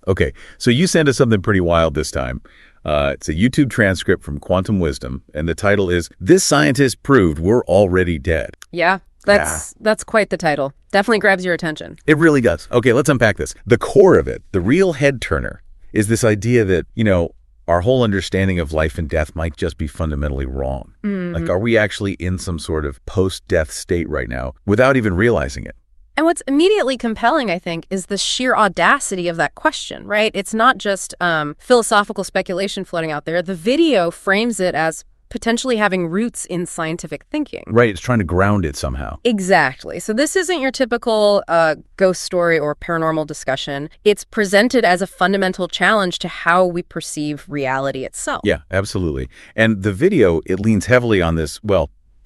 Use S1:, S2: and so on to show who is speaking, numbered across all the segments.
S1: Okay, so you sent us something pretty wild this time. It's a YouTube transcript from Quantum Wisdom, and the title is, "This Scientist Proved We're Already Dead."
S2: Yeah, that's quite the title. Definitely grabs your attention.
S1: It really does. Okay, let's unpack this. The core of it, the real head turner, is this idea that, our whole understanding of life and death might just be fundamentally wrong. Like, are we actually in some sort of post-death state right now without even realizing it?
S2: And what's immediately compelling, I think, is the sheer audacity of that question, right? It's not just philosophical speculation floating out there. The video frames it as potentially having roots in scientific thinking.
S1: Right, it's trying to ground it somehow.
S2: Exactly. So this isn't your typical ghost story or paranormal discussion. It's presented as a fundamental challenge to how we perceive reality itself.
S1: Yeah, absolutely. And the video, it leans heavily on this,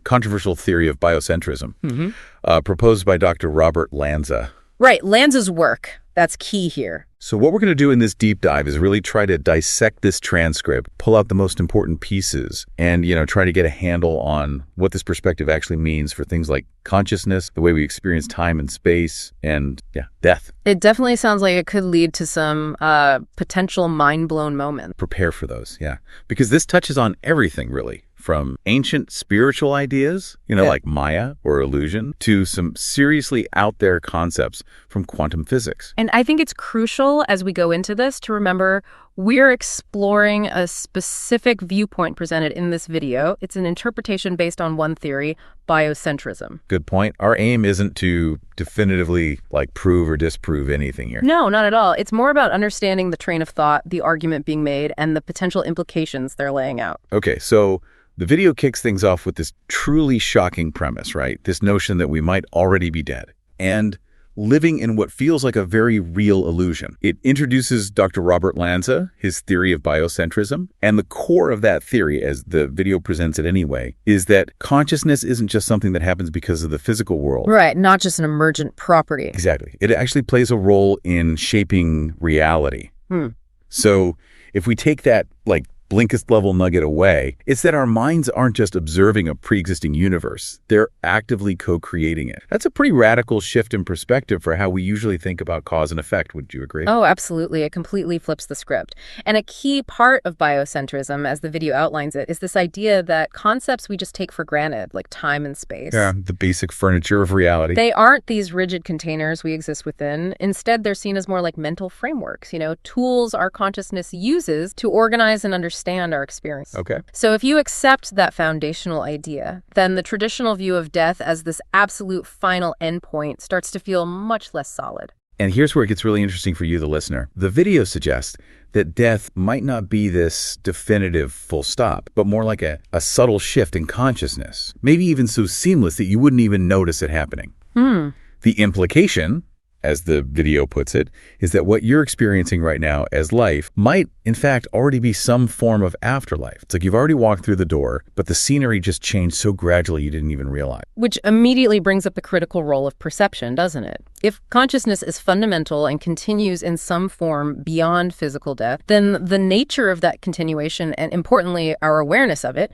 S1: controversial theory of biocentrism, proposed by Dr. Robert Lanza.
S2: Right, Lanza's work. That's key here.
S1: So what we're going to do in this deep dive is really try to dissect this transcript, pull out the most important pieces, and, try to get a handle on what this perspective actually means for things like consciousness, the way we experience time and space, and, death.
S2: It definitely sounds like it could lead to some potential mind-blown moments.
S1: Prepare for those, because this touches on everything, really. From ancient spiritual ideas, like Maya or illusion, to some seriously out there concepts from quantum physics.
S2: And I think it's crucial as we go into this to remember we're exploring a specific viewpoint presented in this video. It's an interpretation based on one theory, biocentrism.
S1: Good point. Our aim isn't to definitively prove or disprove anything here.
S2: No, not at all. It's more about understanding the train of thought, the argument being made, and the potential implications they're laying out.
S1: Okay, so the video kicks things off with this truly shocking premise, right? This notion that we might already be dead and living in what feels like a very real illusion. It introduces Dr. Robert Lanza, his theory of biocentrism, and the core of that theory, as the video presents it anyway, is that consciousness isn't just something that happens because of the physical world.
S2: Right, not just an emergent property.
S1: Exactly. It actually plays a role in shaping reality. So if we take that, Blinkist level nugget away, it's that our minds aren't just observing a pre-existing universe. They're actively co-creating it. That's a pretty radical shift in perspective for how we usually think about cause and effect. Would you agree?
S2: Oh, absolutely. It completely flips the script. And a key part of biocentrism, as the video outlines it, is this idea that concepts we just take for granted, like time and space.
S1: Yeah, the basic furniture of reality.
S2: They aren't these rigid containers we exist within. Instead, they're seen as more like mental frameworks, tools our consciousness uses to organize and understand our experience.
S1: Okay.
S2: So if you accept that foundational idea, then the traditional view of death as this absolute final endpoint starts to feel much less solid.
S1: And here's where it gets really interesting for you, the listener. The video suggests that death might not be this definitive full stop, but more like a subtle shift in consciousness, maybe even so seamless that you wouldn't even notice it happening. The implication, as the video puts it, is that what you're experiencing right now as life might, in fact, already be some form of afterlife. It's like you've already walked through the door, but the scenery just changed so gradually you didn't even realize.
S2: Which immediately brings up the critical role of perception, doesn't it? If consciousness is fundamental and continues in some form beyond physical death, then the nature of that continuation, and importantly, our awareness of it,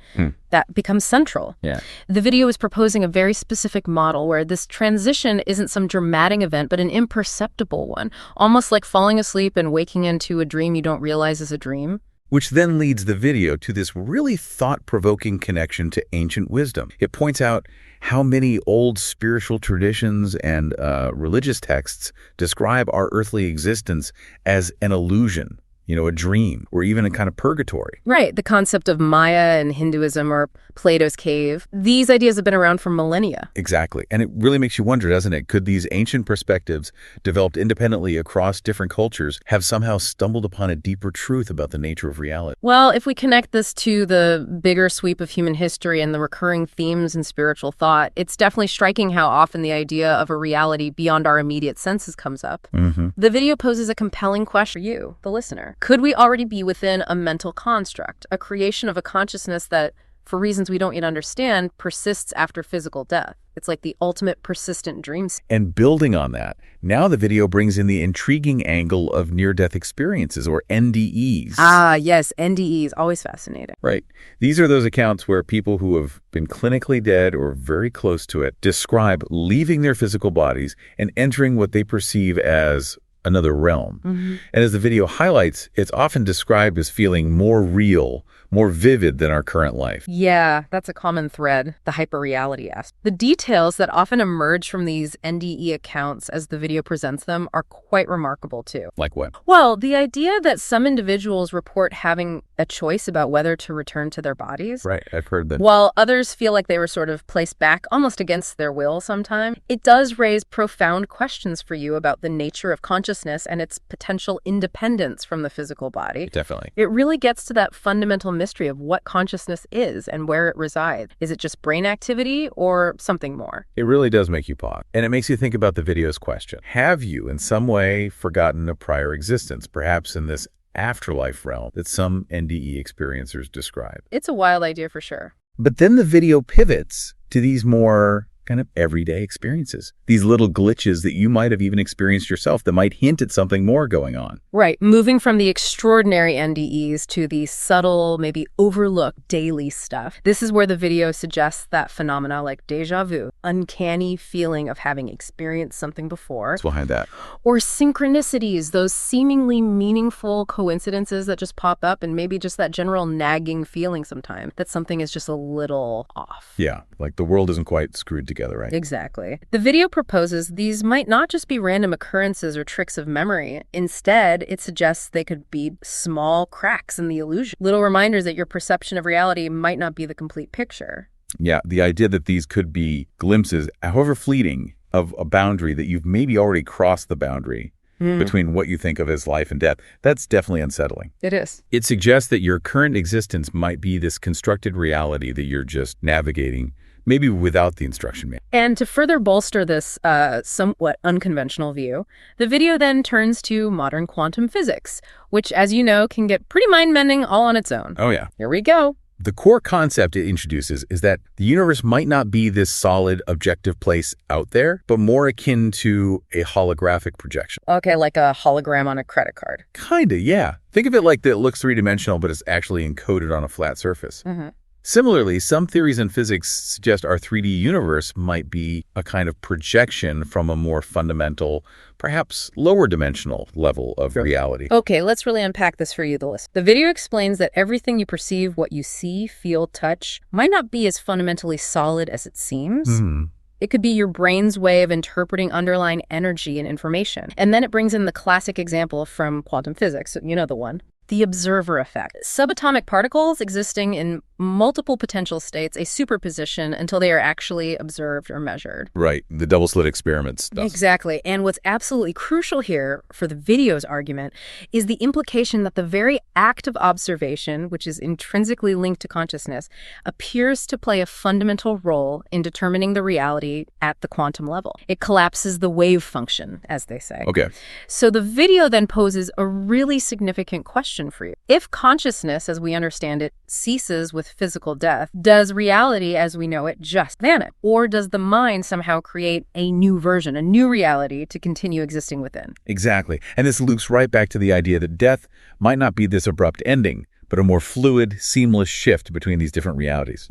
S2: that becomes central.
S1: Yeah.
S2: The video is proposing a very specific model where this transition isn't some dramatic event, but an imperceptible one, almost like falling asleep and waking into a dream you don't realize is a dream.
S1: Which then leads the video to this really thought-provoking connection to ancient wisdom. It points out how many old spiritual traditions and religious texts describe our earthly existence as an illusion, a dream, or even a kind of purgatory.
S2: Right. The concept of Maya in Hinduism or Plato's cave. These ideas have been around for millennia.
S1: Exactly. And it really makes you wonder, doesn't it? Could these ancient perspectives, developed independently across different cultures, have somehow stumbled upon a deeper truth about the nature of reality?
S2: Well, if we connect this to the bigger sweep of human history and the recurring themes in spiritual thought, it's definitely striking how often the idea of a reality beyond our immediate senses comes up. The video poses a compelling question for you, the listener. Could we already be within a mental construct, a creation of a consciousness that, for reasons we don't yet understand, persists after physical death? It's like the ultimate persistent dream.
S1: And building on that, now the video brings in the intriguing angle of near-death experiences, or NDEs.
S2: Ah, yes, NDEs, always fascinating.
S1: Right. These are those accounts where people who have been clinically dead or very close to it describe leaving their physical bodies and entering what they perceive as another realm. And as the video highlights, it's often described as feeling more real, more vivid than our current life.
S2: Yeah, that's a common thread, the hyperreality aspect. The details that often emerge from these NDE accounts as the video presents them are quite remarkable too.
S1: Like what?
S2: Well, the idea that some individuals report having a choice about whether to return to their bodies.
S1: Right, I've heard that.
S2: While others feel like they were sort of placed back almost against their will sometime, it does raise profound questions for you about the nature of consciousness and its potential independence from the physical body.
S1: Definitely.
S2: It really gets to that fundamental mystery of what consciousness is and where it resides. Is it just brain activity or something more?
S1: It really does make you pause. And it makes you think about the video's question. Have you in some way forgotten a prior existence, perhaps in this afterlife realm that some NDE experiencers describe?
S2: It's a wild idea for sure.
S1: But then the video pivots to these more kind of everyday experiences, these little glitches that you might have even experienced yourself that might hint at something more going on.
S2: Right, moving from the extraordinary NDEs to the subtle, maybe overlooked daily stuff. This is where the video suggests that phenomena like déjà vu, uncanny feeling of having experienced something before.
S1: What's behind that?
S2: Or synchronicities, those seemingly meaningful coincidences that just pop up, and maybe just that general nagging feeling sometimes that something is just a little off.
S1: Yeah, like the world isn't quite screwed together. Right?
S2: Exactly. The video proposes these might not just be random occurrences or tricks of memory. Instead, it suggests they could be small cracks in the illusion, little reminders that your perception of reality might not be the complete picture.
S1: Yeah, the idea that these could be glimpses, however fleeting, of a boundary that you've maybe already crossed the boundary between what you think of as life and death. That's definitely unsettling.
S2: It is.
S1: It suggests that your current existence might be this constructed reality that you're just navigating, maybe without the instruction manual.
S2: And to further bolster this somewhat unconventional view, the video then turns to modern quantum physics, which, as you know, can get pretty mind-bending all on its own.
S1: Oh, yeah.
S2: Here we go.
S1: The core concept it introduces is that the universe might not be this solid, objective place out there, but more akin to a holographic projection.
S2: Okay, like a hologram on a credit card.
S1: Kinda, yeah. Think of it like that it looks three-dimensional, but it's actually encoded on a flat surface. Similarly, some theories in physics suggest our 3D universe might be a kind of projection from a more fundamental, perhaps lower dimensional level of reality.
S2: Okay, let's really unpack this for you, the listener. The video explains that everything you perceive, what you see, feel, touch, might not be as fundamentally solid as it seems. It could be your brain's way of interpreting underlying energy and information. And then it brings in the classic example from quantum physics, you know the one. The observer effect. Subatomic particles existing in multiple potential states, a superposition until they are actually observed or measured.
S1: Right, the double-slit experiment stuff.
S2: Exactly. And what's absolutely crucial here for the video's argument is the implication that the very act of observation, which is intrinsically linked to consciousness, appears to play a fundamental role in determining the reality at the quantum level. It collapses the wave function, as they say.
S1: Okay.
S2: So the video then poses a really significant question for you. If consciousness, as we understand it, ceases with physical death, does reality as we know it just vanish? Or does the mind somehow create a new version, a new reality to continue existing within?
S1: Exactly. And this loops right back to the idea that death might not be this abrupt ending, but a more fluid, seamless shift between these different realities,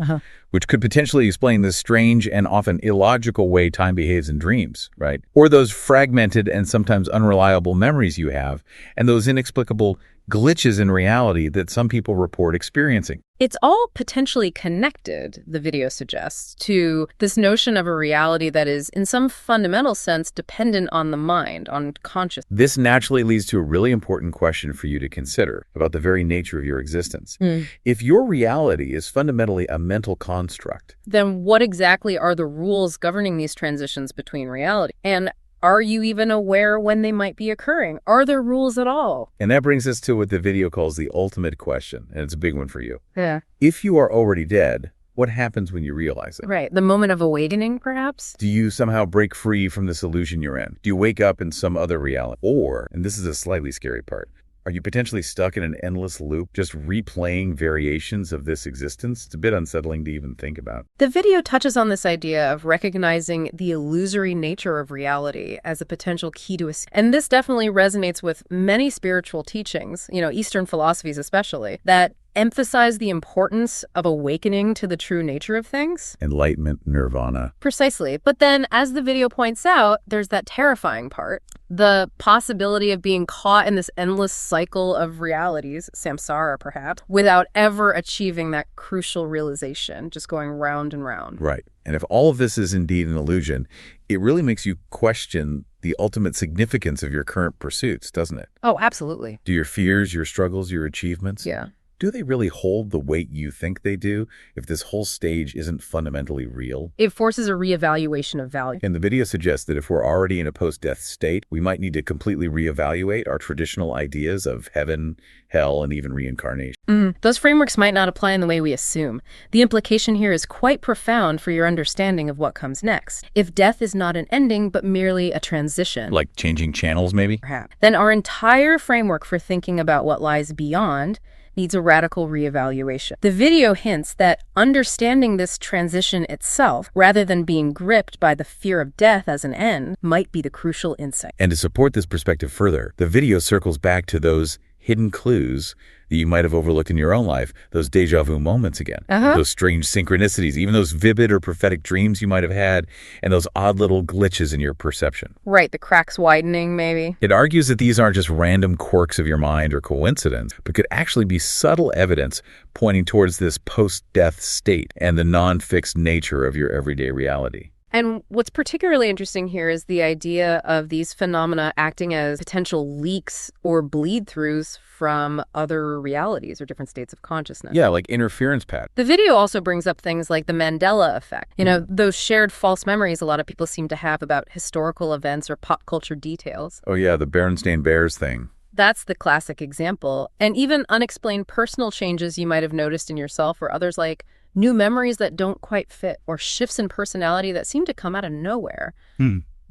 S1: which could potentially explain the strange and often illogical way time behaves in dreams, right? Or those fragmented and sometimes unreliable memories you have, and those inexplicable glitches in reality that some people report experiencing.
S2: It's all potentially connected, the video suggests, to this notion of a reality that is, in some fundamental sense, dependent on the mind, on consciousness.
S1: This naturally leads to a really important question for you to consider about the very nature of your existence. If your reality is fundamentally a mental construct,
S2: then what exactly are the rules governing these transitions between reality? And are you even aware when they might be occurring? Are there rules at all?
S1: And that brings us to what the video calls the ultimate question, and it's a big one for you.
S2: Yeah.
S1: If you are already dead, what happens when you realize it?
S2: Right. The moment of awakening, perhaps?
S1: Do you somehow break free from this illusion you're in? Do you wake up in some other reality? Or, and this is a slightly scary part, are you potentially stuck in an endless loop, just replaying variations of this existence? It's a bit unsettling to even think about.
S2: The video touches on this idea of recognizing the illusory nature of reality as a potential key to escape. And this definitely resonates with many spiritual teachings, Eastern philosophies especially, that emphasize the importance of awakening to the true nature of things.
S1: Enlightenment, nirvana.
S2: Precisely. But then, as the video points out, there's that terrifying part. The possibility of being caught in this endless cycle of realities, samsara perhaps, without ever achieving that crucial realization, just going round and round.
S1: Right. And if all of this is indeed an illusion, it really makes you question the ultimate significance of your current pursuits, doesn't it?
S2: Oh, absolutely.
S1: Do your fears, your struggles, your achievements,
S2: Yeah.
S1: do they really hold the weight you think they do if this whole stage isn't fundamentally real?
S2: It forces a reevaluation of value.
S1: And the video suggests that if we're already in a post-death state, we might need to completely reevaluate our traditional ideas of heaven, hell, and even reincarnation.
S2: Those frameworks might not apply in the way we assume. The implication here is quite profound for your understanding of what comes next. If death is not an ending, but merely a transition,
S1: Like changing channels, maybe?
S2: perhaps, then our entire framework for thinking about what lies beyond needs a radical reevaluation. The video hints that understanding this transition itself, rather than being gripped by the fear of death as an end, might be the crucial insight.
S1: And to support this perspective further, the video circles back to those hidden clues that you might have overlooked in your own life, those deja vu moments again, those strange synchronicities, even those vivid or prophetic dreams you might have had, and those odd little glitches in your perception.
S2: Right, the cracks widening, maybe.
S1: It argues that these aren't just random quirks of your mind or coincidence, but could actually be subtle evidence pointing towards this post-death state and the non-fixed nature of your everyday reality.
S2: And what's particularly interesting here is the idea of these phenomena acting as potential leaks or bleed-throughs from other realities or different states of consciousness.
S1: Yeah, like interference patterns.
S2: The video also brings up things like the Mandela effect. You know, those shared false memories a lot of people seem to have about historical events or pop culture details.
S1: Oh yeah, the Berenstain Bears thing.
S2: That's the classic example. And even unexplained personal changes you might have noticed in yourself or others, like new memories that don't quite fit or shifts in personality that seem to come out of nowhere.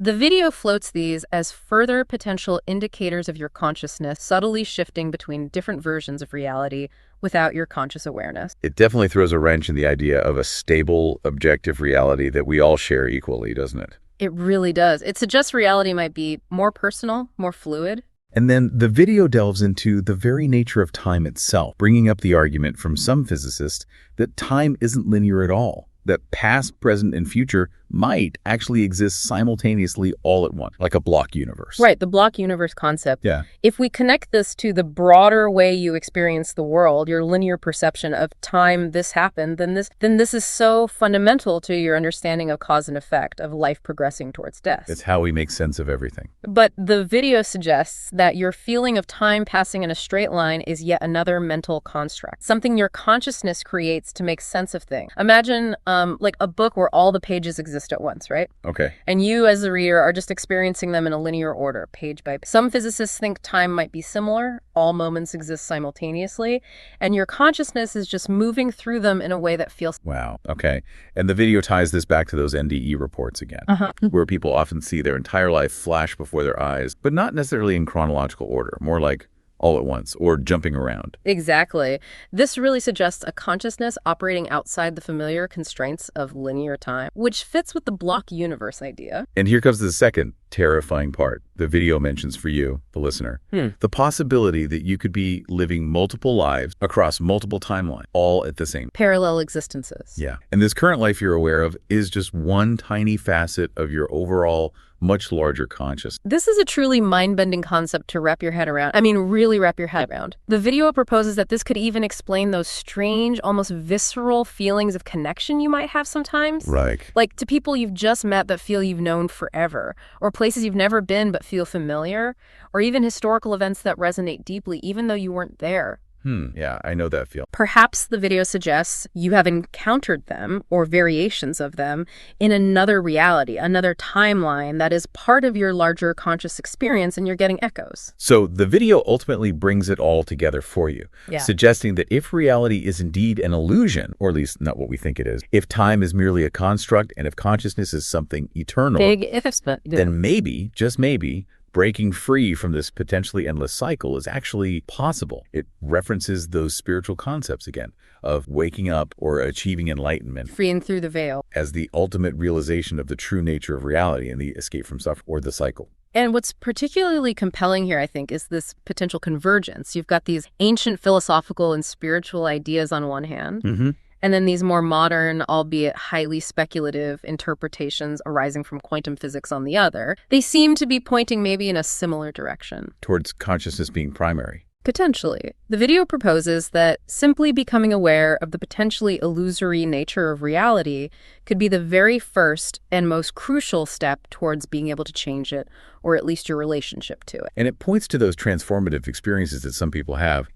S2: The video floats these as further potential indicators of your consciousness subtly shifting between different versions of reality without your conscious awareness.
S1: It definitely throws a wrench in the idea of a stable, objective reality that we all share equally, doesn't it?
S2: It really does. It suggests reality might be more personal, more fluid.
S1: And then the video delves into the very nature of time itself, bringing up the argument from some physicists that time isn't linear at all, that past, present, and future might actually exist simultaneously all at once, like a block universe.
S2: Right, the block universe concept.
S1: Yeah.
S2: If we connect this to the broader way you experience the world, your linear perception of time, this happened, then this is so fundamental to your understanding of cause and effect, of life progressing towards death.
S1: It's how we make sense of everything.
S2: But the video suggests that your feeling of time passing in a straight line is yet another mental construct, something your consciousness creates to make sense of things. Imagine like a book where all the pages exist at once, right?
S1: Okay.
S2: And you as the reader are just experiencing them in a linear order, page by page. Some physicists think time might be similar. All moments exist simultaneously. And your consciousness is just moving through them in a way that feels...
S1: Wow. Okay. And the video ties this back to those NDE reports again, where people often see their entire life flash before their eyes, but not necessarily in chronological order, more like all at once or jumping around.
S2: Exactly. This really suggests a consciousness operating outside the familiar constraints of linear time, which fits with the block universe idea.
S1: And here comes the second terrifying part the video mentions for you, the listener. The possibility that you could be living multiple lives across multiple timelines, all at the same.
S2: Parallel existences.
S1: Yeah. And this current life you're aware of is just one tiny facet of your overall much larger consciousness.
S2: This is a truly mind-bending concept to wrap your head around. I mean, really wrap your head around. The video proposes that this could even explain those strange, almost visceral feelings of connection you might have sometimes.
S1: Right.
S2: Like to people you've just met that feel you've known forever, or places you've never been but feel familiar, or even historical events that resonate deeply even though you weren't there.
S1: Yeah, I know that feel.
S2: Perhaps the video suggests you have encountered them, or variations of them, in another reality, another timeline that is part of your larger conscious experience, and you're getting echoes.
S1: So the video ultimately brings it all together for you, suggesting that if reality is indeed an illusion, or at least not what we think it is, if time is merely a construct, and if consciousness is something eternal,
S2: Big ifs, but
S1: then maybe, just maybe, breaking free from this potentially endless cycle is actually possible. It references those spiritual concepts again of waking up or achieving enlightenment.
S2: Freeing through the veil.
S1: As the ultimate realization of the true nature of reality and the escape from suffering or the cycle.
S2: And what's particularly compelling here, I think, is this potential convergence. You've got these ancient philosophical and spiritual ideas on one hand, and then these more modern, albeit highly speculative interpretations arising from quantum physics on the other. They seem to be pointing maybe in a similar direction.
S1: Towards consciousness being primary.
S2: Potentially. The video proposes that simply becoming aware of the potentially illusory nature of reality could be the very first and most crucial step towards being able to change it, or at least your relationship to it.
S1: And it points to those transformative experiences that some people have,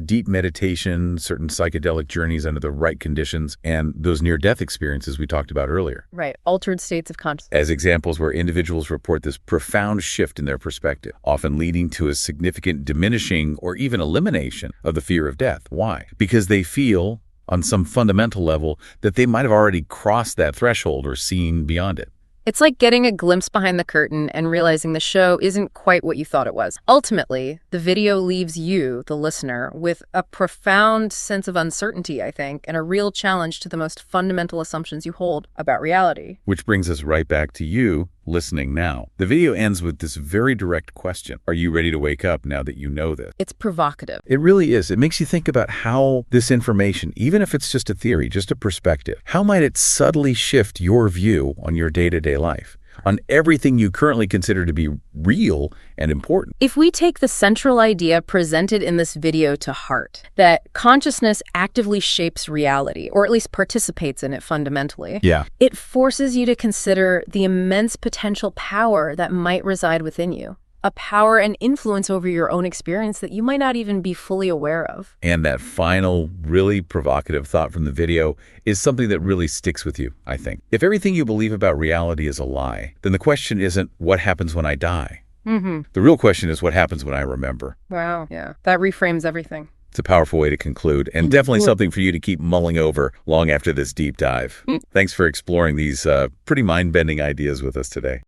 S1: deep meditation, certain psychedelic journeys under the right conditions, and those near-death experiences we talked about earlier.
S2: Right, altered states of consciousness.
S1: As examples where individuals report this profound shift in their perspective, often leading to a significant diminishing or even elimination of the fear of death. Why? Because they feel, on some fundamental level, that they might have already crossed that threshold or seen beyond it.
S2: It's like getting a glimpse behind the curtain and realizing the show isn't quite what you thought it was. Ultimately, the video leaves you, the listener, with a profound sense of uncertainty, I think, and a real challenge to the most fundamental assumptions you hold about reality.
S1: Which brings us right back to you, listening now. The video ends with this very direct question. Are you ready to wake up now that you know this?
S2: It's provocative.
S1: It really is. It makes you think about how this information, even if it's just a theory, just a perspective, how might it subtly shift your view on your day-to-day life, on everything you currently consider to be real and important?
S2: If we take the central idea presented in this video to heart, that consciousness actively shapes reality, or at least participates in it fundamentally, it forces you to consider the immense potential power that might reside within you. A power and influence over your own experience that you might not even be fully aware of.
S1: And that final, really provocative thought from the video is something that really sticks with you, I think. If everything you believe about reality is a lie, then the question isn't what happens when I die. The real question is what happens when I remember.
S2: Wow, yeah. That reframes everything.
S1: It's a powerful way to conclude, and definitely something for you to keep mulling over long after this deep dive. Thanks for exploring these pretty mind-bending ideas with us today.